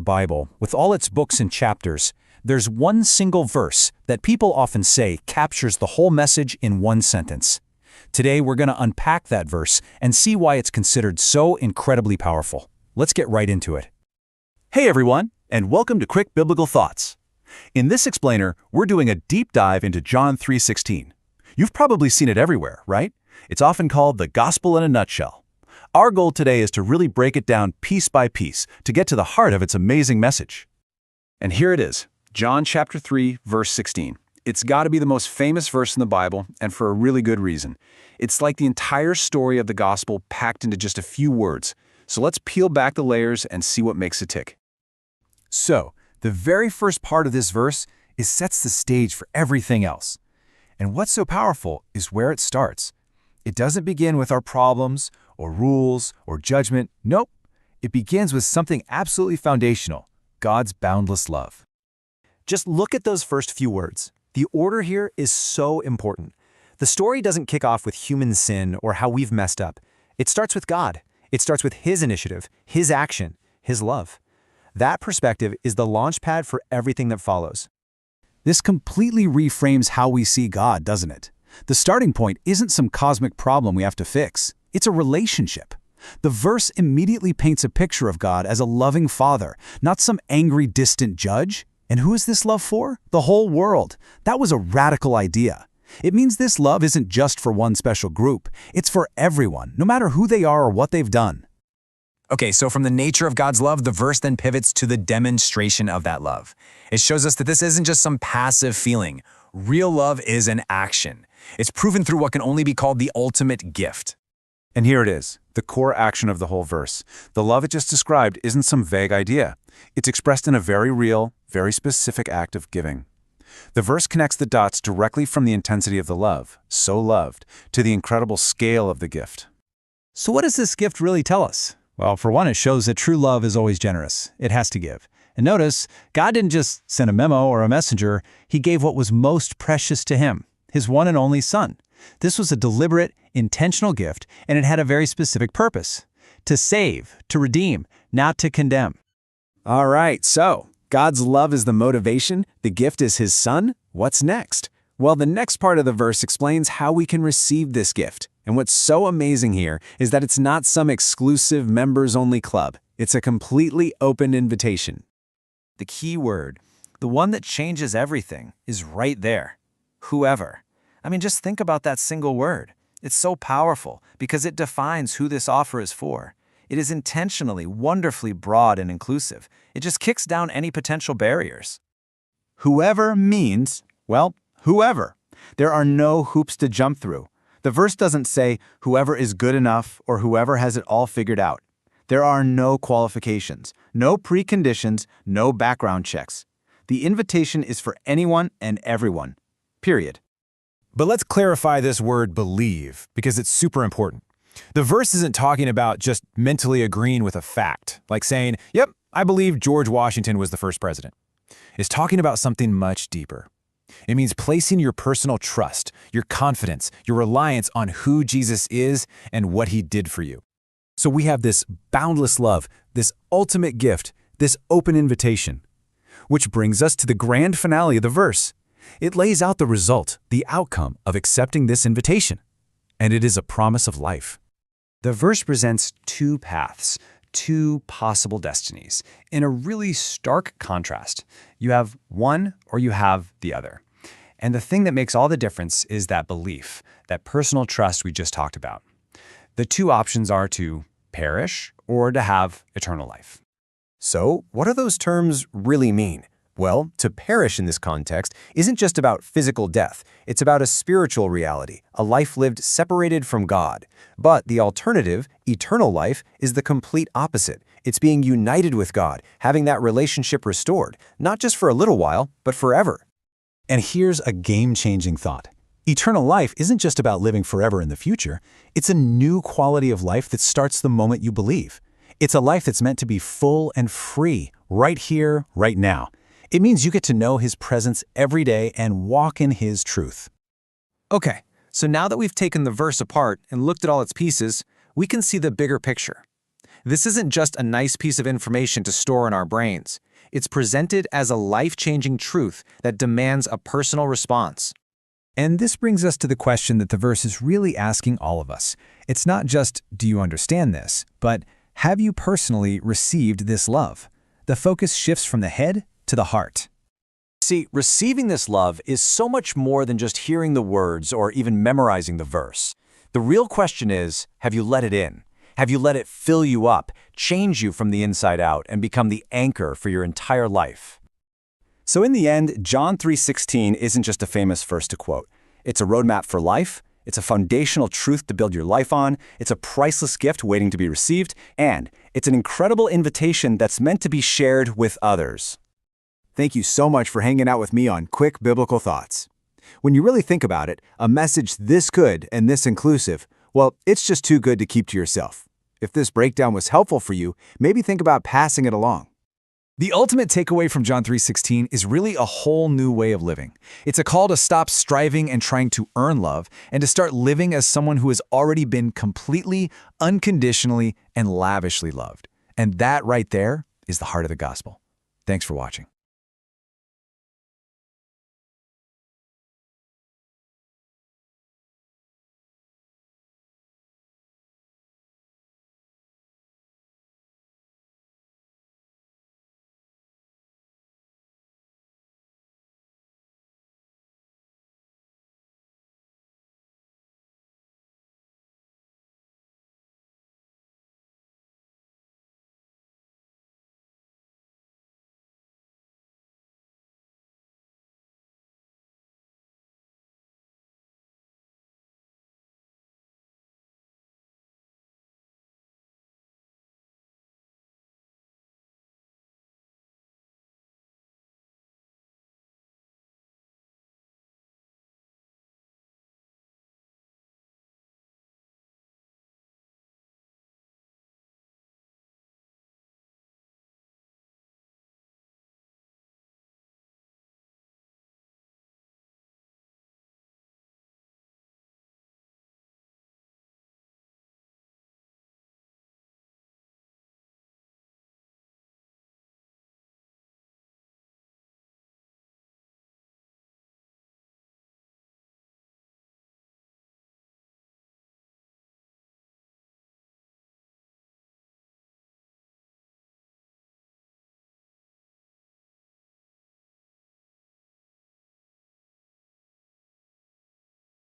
Bible, with all its books and chapters, there's one single verse that people often say captures the whole message in one sentence. Today, we're going to unpack that verse and see why it's considered so incredibly powerful. Let's get right into it. Hey everyone, and welcome to Quick Biblical Thoughts. In this explainer, we're doing a deep dive into John 3:16. You've probably seen it everywhere, right? It's often called the gospel in a nutshell. Our goal today is to really break it down piece by piece to get to the heart of its amazing message. And here it is, John chapter 3, verse 16. It's got to be the most famous verse in the Bible, and for a really good reason. It's like the entire story of the gospel packed into just a few words. So let's peel back the layers and see what makes it tick. So, the very first part of this verse sets the stage for everything else. And what's so powerful is where it starts. It doesn't begin with our problems, or rules, or judgment. Nope. It begins with something absolutely foundational, God's boundless love. Just look at those first few words. The order here is so important. The story doesn't kick off with human sin or how we've messed up. It starts with God. It starts with His initiative, His action, His love. That perspective is the launch pad for everything that follows. This completely reframes how we see God, doesn't it? The starting point isn't some cosmic problem we have to fix. It's a relationship. The verse immediately paints a picture of God as a loving father, not some angry, distant judge. And who is this love for? The whole world. That was a radical idea. It means this love isn't just for one special group. It's for everyone, no matter who they are or what they've done. Okay, so from the nature of God's love, the verse then pivots to the demonstration of that love. It shows us that this isn't just some passive feeling. Real love is an action. It's proven through what can only be called the ultimate gift. And here it is, the core action of the whole verse. The love it just described isn't some vague idea. It's expressed in a very real, very specific act of giving. The verse connects the dots directly from the intensity of the love, so loved, to the incredible scale of the gift. So what does this gift really tell us? Well, for one, it shows that true love is always generous. It has to give. And notice, God didn't just send a memo or a messenger. He gave what was most precious to Him, His one and only Son. This was a deliberate, intentional gift, and it had a very specific purpose: to save, to redeem, not to condemn. All right, so God's love is the motivation, the gift is His Son. What's next? Well, the next part of the verse explains how we can receive this gift. And what's so amazing here is that it's not some exclusive members-only club. It's a completely open invitation. The key word, the one that changes everything, is right there. Whoever. I mean, just think about that single word. It's so powerful because it defines who this offer is for. It is intentionally, wonderfully broad and inclusive. It just kicks down any potential barriers. Whoever means, well, whoever. There are no hoops to jump through. The verse doesn't say whoever is good enough or whoever has it all figured out. There are no qualifications, no preconditions, no background checks. The invitation is for anyone and everyone. Period. But let's clarify this word believe, because it's super important. The verse isn't talking about just mentally agreeing with a fact, like saying, yep, I believe George Washington was the first president. It's talking about something much deeper. It means placing your personal trust, your confidence, your reliance on who Jesus is and what He did for you. So we have this boundless love, this ultimate gift, this open invitation. Which brings us to the grand finale of the verse. It lays out the result, the outcome of accepting this invitation. And it is a promise of life. The verse presents two paths, two possible destinies, in a really stark contrast. You have one or you have the other. And the thing that makes all the difference is that belief, that personal trust we just talked about. The two options are to perish or to have eternal life. So, what do those terms really mean? Well, to perish in this context isn't just about physical death. It's about a spiritual reality, a life lived separated from God. But the alternative, eternal life, is the complete opposite. It's being united with God, having that relationship restored, not just for a little while, but forever. And here's a game-changing thought. Eternal life isn't just about living forever in the future. It's a new quality of life that starts the moment you believe. It's a life that's meant to be full and free, right here, right now. It means you get to know His presence every day and walk in His truth. Okay, so now that we've taken the verse apart and looked at all its pieces, we can see the bigger picture. This isn't just a nice piece of information to store in our brains. It's presented as a life-changing truth that demands a personal response. And this brings us to the question that the verse is really asking all of us. It's not just, do you understand this, but have you personally received this love? The focus shifts from the head to the heart. See, receiving this love is so much more than just hearing the words or even memorizing the verse. The real question is, have you let it in? Have you let it fill you up, change you from the inside out, and become the anchor for your entire life? So in the end, John 3:16 isn't just a famous verse to quote. It's a roadmap for life, it's a foundational truth to build your life on, it's a priceless gift waiting to be received, and it's an incredible invitation that's meant to be shared with others. Thank you so much for hanging out with me on Quick Biblical Thoughts. When you really think about it, a message this good and this inclusive, well, it's just too good to keep to yourself. If this breakdown was helpful for you, maybe think about passing it along. The ultimate takeaway from John 3:16 is really a whole new way of living. It's a call to stop striving and trying to earn love and to start living as someone who has already been completely, unconditionally, and lavishly loved. And that right there is the heart of the gospel. Thanks for watching.